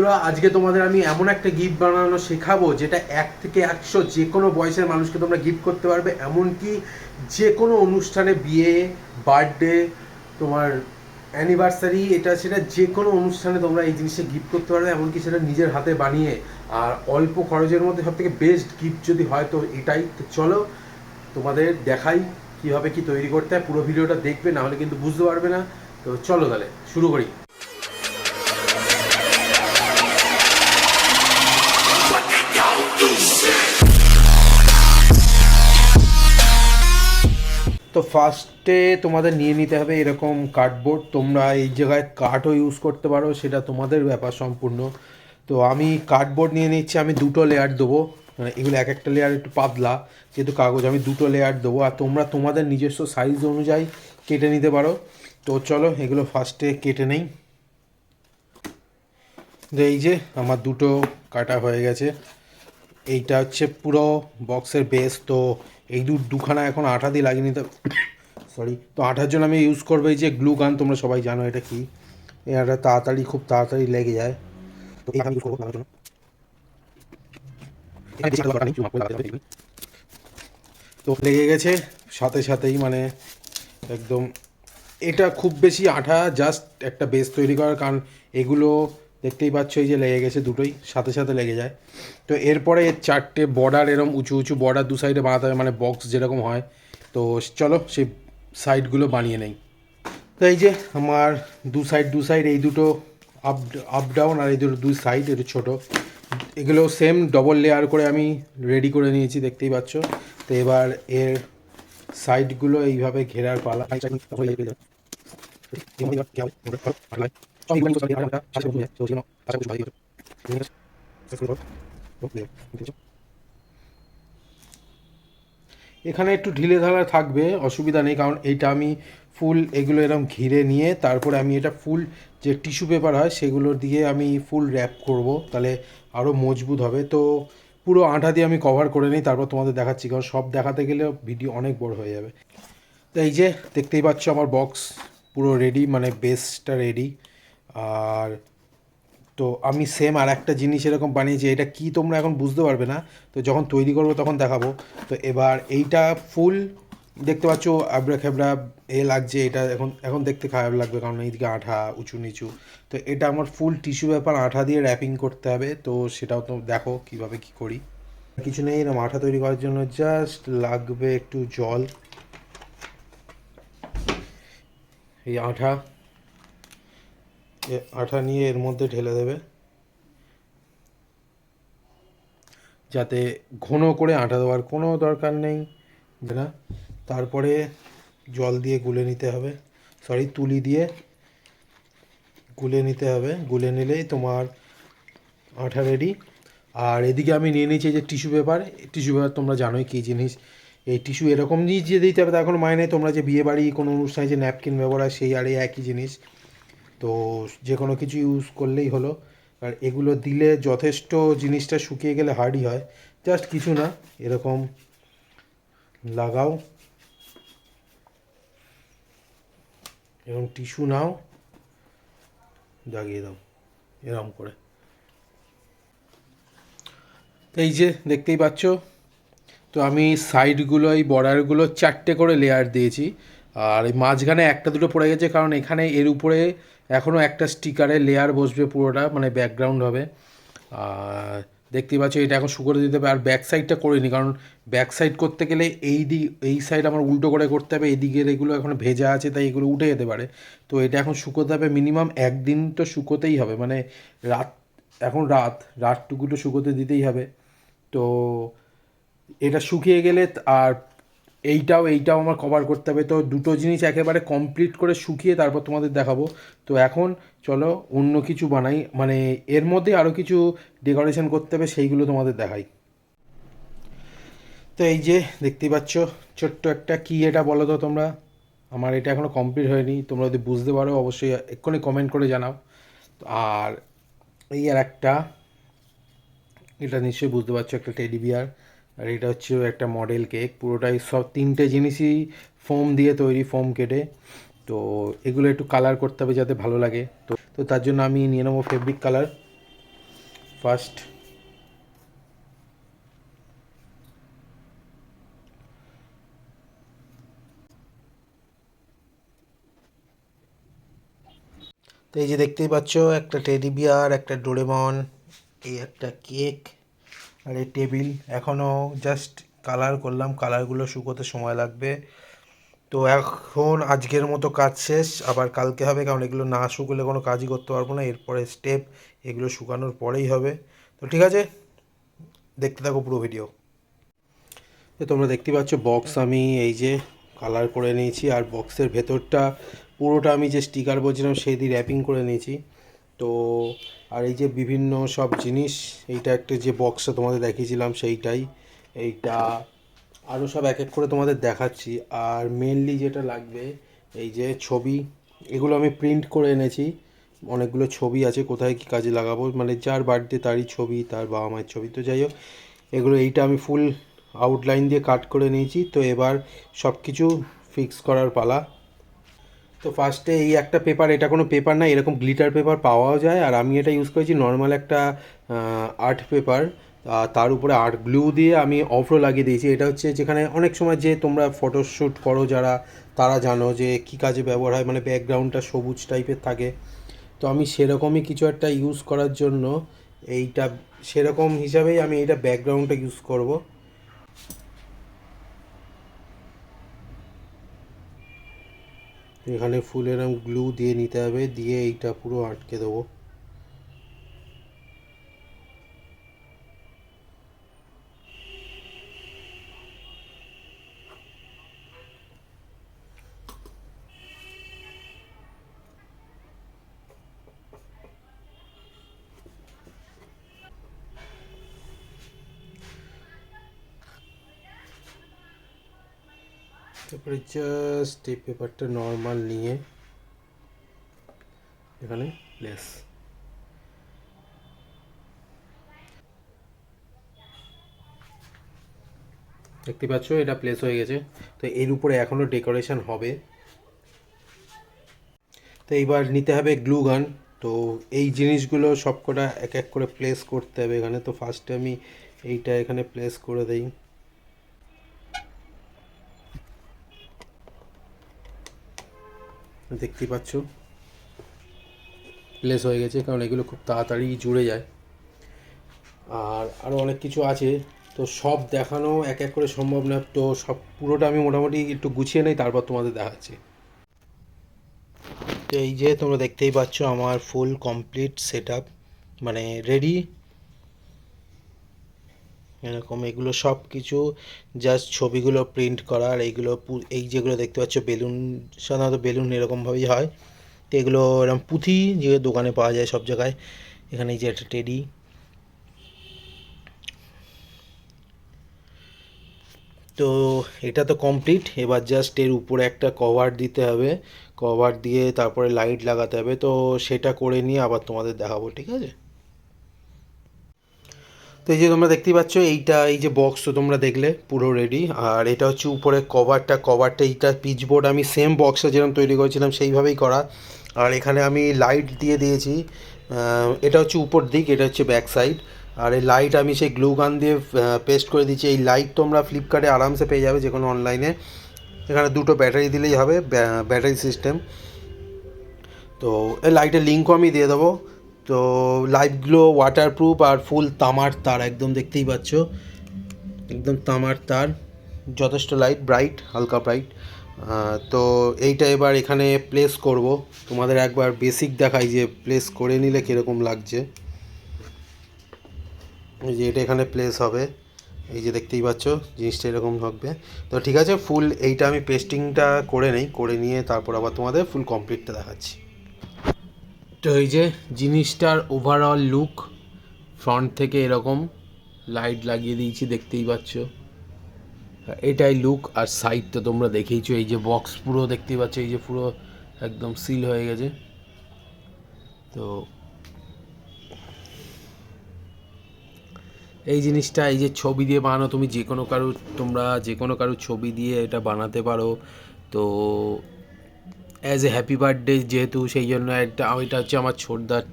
বন্ধুরা, আজকে তোমাদের আমি এমন একটা গিফট বানানো শেখাবো যেটা 1 থেকে 100 যে কোনো বয়সের মানুষকে তোমরা গিফট করতে পারবে। এমনকি যে কোনো অনুষ্ঠানে, বিয়ে, বার্থডে, তোমার অ্যানিভার্সারি, এটা সেটা যে কোনো অনুষ্ঠানে তোমরা এই জিনিসটা গিফট করতে পারবে, এমনকি সেটা নিজের হাতে বানিয়ে। আর অল্প খরচের মধ্যে সবথেকে বেস্ট গিফট যদি হয় তো এটাই। তো চলো তোমাদের দেখাই কীভাবে কি তৈরি করতে হয়। পুরো ভিডিওটা দেখবে, নাহলে কিন্তু বুঝতে পারবে না। তো চলো তাহলে শুরু করি। তো ফার্স্টে তোমাদের নিয়ে নিতে হবে এরকম কার্ডবোর্ড। তোমরা এই জায়গায় কাঠও ইউজ করতে পারো, সেটা তোমাদের ব্যাপার সম্পূর্ণ। তো আমি কার্ডবোর্ড নিয়ে নিচ্ছি। আমি 2টো লেয়ার দেবো, মানে এগুলো এক একটা লেয়ার একটু পাতলা যেহেতু কাগজ, আমি 2টো লেয়ার দেবো। আর তোমরা তোমাদের নিজস্ব সাইজ অনুযায়ী কেটে নিতে পারো। তো চলো এগুলো ফার্স্টে কেটে নেই। এই যে আমার 2টো কাটা হয়ে গেছে। এইটা হচ্ছে পুরো বক্সের বেস। তো এই দুখানা এখন আঠা দিয়ে লাগিয়ে নিতে, সরি। তো আঠার জন্য আমি ইউজ করবো এই যে গ্লু গান। তোমরা সবাই জানো এটা কি। এটা তাড়াতাড়ি, খুব তাড়াতাড়ি লেগে যায়। তো এই আমি ইউজ করবো লাগানোর জন্য। তো লেগে গেছে সাথে সাথেই, মানে একদম। এটা খুব বেশি আঠা, জাস্ট একটা বেস তৈরি করার। কারণ এগুলো দেখতেই পাচ্ছ এই যে লেগে গেছে, দুটোই সাথে সাথে লেগে যায়। তো এরপরে এর 4টে বর্ডার, এরকম উঁচু উঁচু বর্ডার দু সাইডে বানাতে হবে, মানে বক্স যেরকম হয়। তো চলো সেই সাইডগুলো বানিয়ে নেই। তো এই যে আমার দু সাইড এই দুটো আপ আপ ডাউন, আর এই দুটো দুই সাইড একটু ছোটো, এগুলো সেম ডবল লেয়ার করে আমি রেডি করে নিয়েছি, দেখতেই পাচ্ছ। তো এবার এর সাইডগুলো এইভাবে ঘেরার পালা। এখানে একটু ঢিলে ঢালা থাকবে, অসুবিধা নেই। কারণ এইটা আমি ফুল এগুলো এরকম ঘিরে নিয়ে তারপরে আমি এটা ফুল যে টিস্যু পেপার হয় সেগুলো দিয়ে আমি ফুল র্যাপ করব, তাহলে আরও মজবুত হবে। তো পুরো আঠা দিয়ে আমি কভার করে নিই, তারপর তোমাদের দেখাচ্ছি। কারণ সব দেখাতে গেলে ভিডিও অনেক বড় হয়ে যাবে। তো এই যে দেখতেই পাচ্ছ আমার বক্স পুরো রেডি, মানে বেসটা রেডি। আর তো আমি সেম আর একটা জিনিস এরকম বানিয়েছি, এটা কি তোমরা এখন বুঝতে পারবে না, তো যখন তৈরি করবো তখন দেখাবো। তো এবার এইটা ফুল দেখতে পাচ্ছ আবড়া খেবড়া লাগছে, এটা এখন এখন দেখতে খারাপ লাগবে কারণ এইদিকে আঠা উঁচু নিচু। তো এটা আমার ফুল টিস্যু পেপার আঠা দিয়ে র্যাপিং করতে হবে। তো সেটাও তো দেখো কীভাবে কী করি। কিছু নেই, এরকম আঠা তৈরি করার জন্য জাস্ট লাগবে একটু জল। এই আঠা নিয়ে এর মধ্যে ঢেলে দেবে, যাতে ঘন করে আঠা দেওয়ার কোনো দরকার নেই না। তারপরে জল দিয়ে গুলে নিতে হবে, সরি তুলি দিয়ে গুলে নিতে হবে। গুলে নিলেই তোমার আঠা রেডি। আর এদিকে আমি নিয়ে নিয়েছি যে টিস্যু পেপার। টিস্যু পেপার তোমরা জানোই কী জিনিস। এই টিস্যু এরকম জিনিস যে দিতে হবে তার কোনো মানে নেই। তোমরা যে বিয়ে বাড়ি কোনো অনুষ্ঠানে যে ন্যাপকিন ব্যবহার হয় সেই আর এই একই জিনিস। তো যে কোনো কিছু ইউজ করলেই হলো। আর এগুলো দিলে যথেষ্ট জিনিসটা শুকিয়ে গেলে হার্ডই হয়। জাস্ট কিছু না, এরকম লাগাও, এরকম টিস্যু নাও, জাগিয়ে দাও এরকম করে। এই যে দেখতেই পাচ্ছ। তো আমি সাইডগুলো এই বর্ডারগুলো 4টে করে লেয়ার দিয়েছি। আর এই মাঝখানে একটা দুটো পড়ে গেছে, কারণ এখানে এর উপরে এখনও একটা স্টিকারের লেয়ার বসবে, পুরোটা মানে ব্যাকগ্রাউন্ড হবে। আর দেখতেই পাচ্ছ এটা এখন শুকোতে দিতে হবে। আর ব্যাক সাইডটা করিনি, কারণ ব্যাক সাইড করতে গেলে এই সাইড আমার উল্টো করে করতে হবে। এদিকের এগুলো এখন ভেজা আছে, তাই এগুলো উঠে যেতে পারে। তো এটা এখন শুকোতে হবে মিনিমাম 1 দিন, তো শুকোতেই হবে। মানে রাত, এখন রাতটুকু তো শুকোতে দিতেই হবে। তো এটা শুকিয়ে গেলে আর এইটাও আমার কভার করতে হবে। তো দুটো জিনিস একেবারে কমপ্লিট করে শুকিয়ে তারপর তোমাদের দেখাবো। তো এখন চলো অন্য কিছু বানাই, মানে এর মধ্যে আরও কিছু ডেকোরেশন করতে হবে, সেইগুলো তোমাদের দেখাই। তো এই যে দেখতেই পাচ্ছ ছোট্ট একটা কি, এটা বলো তো তোমরা। আমার এটা এখনও কমপ্লিট হয়নি, তোমরা যদি বুঝতে পারো অবশ্যই এক্ষুনি কমেন্ট করে জানাও। আর এই আর একটা, এটা নিশ্চয়ই বুঝতে পারছো, একটা টেডি বিয়ার। আর এটা হচ্ছে একটা মডেল কেক। পুরোটাই সব 3টে জিনিসই ফোম দিয়ে তৈরি, ফোম কেটে। তো এগুলো একটু কালার করতে হবে যাতে ভালো লাগে। তো তো তার জন্য আমি নিয়ে নেবো ফেব্রিক কালার। ফার্স্ট। তো এই যে দেখতেই পাচ্ছ একটা টেডি বিয়ার, একটা ডোরেমন, এই একটা কেক আর এই টেবিল। এখনও জাস্ট কালার করলাম, কালারগুলো শুকোতে সময় লাগবে। তো এখন আজকের মতো কাজ শেষ, আবার কালকে হবে, কারণ এগুলো না শুকোলে কোনো কাজই করতে পারবো না। এরপরে স্টেপ এগুলো শুকানোর পরেই হবে। তো ঠিক আছে, দেখতে থাকো পুরো ভিডিও। তো তোমরা দেখতে পাচ্ছ বক্স আমি এই যে কালার করে নিয়েছি, আর বক্সের ভেতরটা পুরোটা আমি যে স্টিকার বলছিলাম সেই দিয়ে র্যাপিং করে নিয়েছি। তো আর এই যে বিভিন্ন সব জিনিস, এইটা একটা যে বক্সটা তোমাদের দেখিয়েছিলাম সেইটাই, এইটা আরও সব এক এক করে তোমাদের দেখাচ্ছি। আর মেনলি যেটা লাগবে এই যে ছবি, এগুলো আমি প্রিন্ট করে এনেছি। অনেকগুলো ছবি আছে, কোথায় কী কাজে লাগাবো, মানে যার বার্থডে তারই ছবি, তার বাবা মায়ের ছবি। তো যাই হোক, এগুলো এইটা আমি ফুল আউটলাইন দিয়ে কাট করে নিয়েছি। তো এবার সব কিছু ফিক্স করার পালা। তো ফার্স্টে এই একটা পেপার, এটা কোনো পেপার না, এরকম গ্লিটার পেপার পাওয়াও যায়, আর আমি এটা ইউজ করেছি নর্মাল একটা আর্ট পেপার। তার উপরে আর্ট গ্লু দিয়ে আমি অফরো লাগিয়ে দিয়েছি। এটা হচ্ছে যেখানে অনেক সময় যে তোমরা ফটোশ্যুট করো যারা, তারা জানো যে কী কাজে ব্যবহার হয়, মানে ব্যাকগ্রাউন্ডটা সবুজ টাইপের থাকে। তো আমি সেরকমই কিছু একটা ইউজ করার জন্য এইটা, সেরকম হিসাবেই আমি এইটা ব্যাকগ্রাউন্ডটা ইউজ করব। এখানে ফুল এরকম গ্লু দিয়ে নিতে হবে, দিয়ে এইটা পুরো আটকে দেবো। তারপরে জাস্ট এই পেপারটা নর্মাল নিয়ে এখানে প্লেস, দেখতে পাচ্ছ এটা প্লেস হয়ে গেছে। তো এর উপরে এখনও ডেকোরেশন হবে। তো এইবার নিতে হবে গ্লু গান। তো এই জিনিসগুলো সবকটা এক এক করে প্লেস করতে হবে এখানে। তো ফার্স্টে আমি এইটা এখানে প্লেস করে দিই। দেখতেই পাচ্ছ প্লেস হয়ে গেছে, কারণ এগুলো খুব তাড়াতাড়ি জুড়ে যায়। আর আরও অনেক কিছু আছে, তো সব দেখানো এক এক করে সম্ভব না। তো সব পুরোটা আমি মোটামুটি একটু গুছিয়ে নেই, তারপর তোমাদের দেখাচ্ছি। তো এই যে তোমরা দেখতেই পাচ্ছ আমার ফুল কমপ্লিট সেট আপ, মানে রেডি। এরকম এগুলো সব কিছু জাস্ট ছবিগুলো প্রিন্ট করা। আর এইগুলো এই যেগুলো দেখতে পাচ্ছ বেলুন, সাধারণত বেলুন এরকমভাবেই হয়। তো এগুলো এরকম পুঁথি যে দোকানে পাওয়া যায় সব জায়গায়। এখানে এই যে একটা টেডি। তো এটা তো কমপ্লিট, এবার জাস্ট এর উপরে একটা কভার দিতে হবে। কভার দিয়ে তারপরে লাইট লাগাতে হবে। তো সেটা করে নিয়ে আবার তোমাদের দেখাবো, ঠিক আছে? তো এই যে তোমরা দেখতেই পাচ্ছ এইটা, এই যে বক্স তো তোমরা দেখলে পুরো রেডি। আর এটা হচ্ছে উপরে কভারটা এইটা পিচবোর্ড আমি সেম বক্সটা যেরকম তৈরি করেছিলাম সেইভাবেই করা। আর এখানে আমি লাইট দিয়ে দিয়েছি। এটা হচ্ছে উপর দিক, এটা হচ্ছে ব্যাক সাইড। আর এই লাইট আমি সেই গ্লু গান দিয়ে পেস্ট করে দিচ্ছি। এই লাইট তোমরা ফ্লিপকার্টে আরামসে পেয়ে যাবে, যে কোনো অনলাইনে। এখানে দুটো ব্যাটারি দিলেই হবে, ব্যাটারি সিস্টেম। তো এই লাইটের লিঙ্কও আমি দিয়ে দেবো। তো লাইটগুলো ওয়াটারপ্রুফ আর ফুল তামার তার, একদম দেখতেই পাচ্ছ একদম তামার তার, যথেষ্ট লাইট, ব্রাইট, হালকা ব্রাইট। তো এইটা এবার এখানে প্লেস করব। তোমাদের একবার বেসিক দেখাই যে প্লেস করে নিলে কীরকম লাগছে। এই যে এটা এখানে প্লেস হবে, এই যে দেখতেই পাচ্ছ জিনিসটা এরকম থাকবে। তো ঠিক আছে, ফুল এইটা আমি পেস্টিংটা করে নেই, করে নিয়ে তারপর আবার তোমাদের ফুল কমপ্লিটটা দেখাচ্ছি। তো এই যে জিনিসটার ওভারঅল লুক, ফ্রন্ট থেকে এরকম লাইট লাগিয়ে দিয়েছি, দেখতেই পাচ্ছ এটাই লুক। আর সাইডটা তোমরা দেখেইছো, এই যে বক্স পুরো দেখতেই পাচ্ছ, এই যে পুরো একদম সিল হয়ে গেছে। তো এই জিনিসটা, এই যে ছবি দিয়ে বানানো, তুমি যে কোনো কারো, তোমরা যে কোনো কারো ছবি দিয়ে এটা বানাতে পারো। তো অ্যাজ এ হ্যাপি বার্থডে যেহেতু, সেই জন্য এটা, এটা হচ্ছে আমার ছোটদার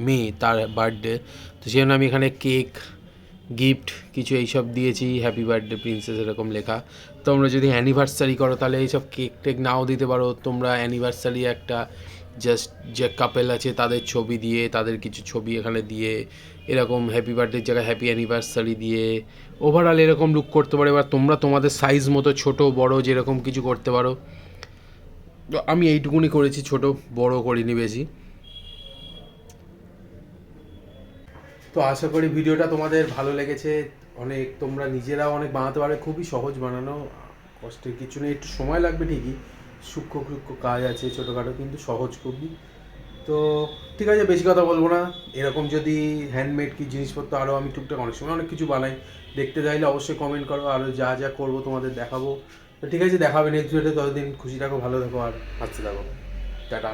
মেয়ে, তার বার্থডে। তো সেই জন্য আমি এখানে কেক, গিফট কিছু এইসব দিয়েছি, হ্যাপি বার্থডে প্রিন্সেস এরকম লেখা। তোমরা যদি অ্যানিভার্সারি করো তাহলে এইসব কেক টেক নাও দিতে পারো, তোমরা অ্যানিভার্সারি একটা জাস্ট যে কাপেল আছে তাদের ছবি দিয়ে, তাদের কিছু ছবি এখানে দিয়ে, এরকম হ্যাপি বার্থডের জায়গায় হ্যাপি অ্যানিভার্সারি দিয়ে ওভারঅল এরকম লুক করতে পারো। এবার তোমরা তোমাদের সাইজ মতো ছোট বড় যেরকম কিছু করতে পারো। তো আমি এইটুকুনি করেছি, ছোট বড় করিনি বেশি। তো আশা করি ভিডিওটা তোমাদের ভালো লেগেছে। অনেক তোমরা নিজেরাও অনেক বানাতে পারবে, খুবই সহজ বানানো, কষ্টের কিছু নেই। একটু সময় লাগবে ঠিকই, সূক্ষ্ম সূক্ষ্ম কাজ আছে ছোটোখাটো, কিন্তু সহজ খুবই। তো ঠিক আছে, বেশি কথা বলবো না। এরকম যদি হ্যান্ডমেড কি জিনিসপত্র আরও আমি টুকটাক অনেক সময় অনেক কিছু বানাই, দেখতে চাইলে অবশ্যই কমেন্ট করো, আরও যা যা করবো তোমাদের দেখাবো। তো ঠিক আছে, দেখাবে নেক্সট ভিডিওতে। ততদিন খুশি থাকো, ভালো থাকো আর হাসতে থাকো। টাটা।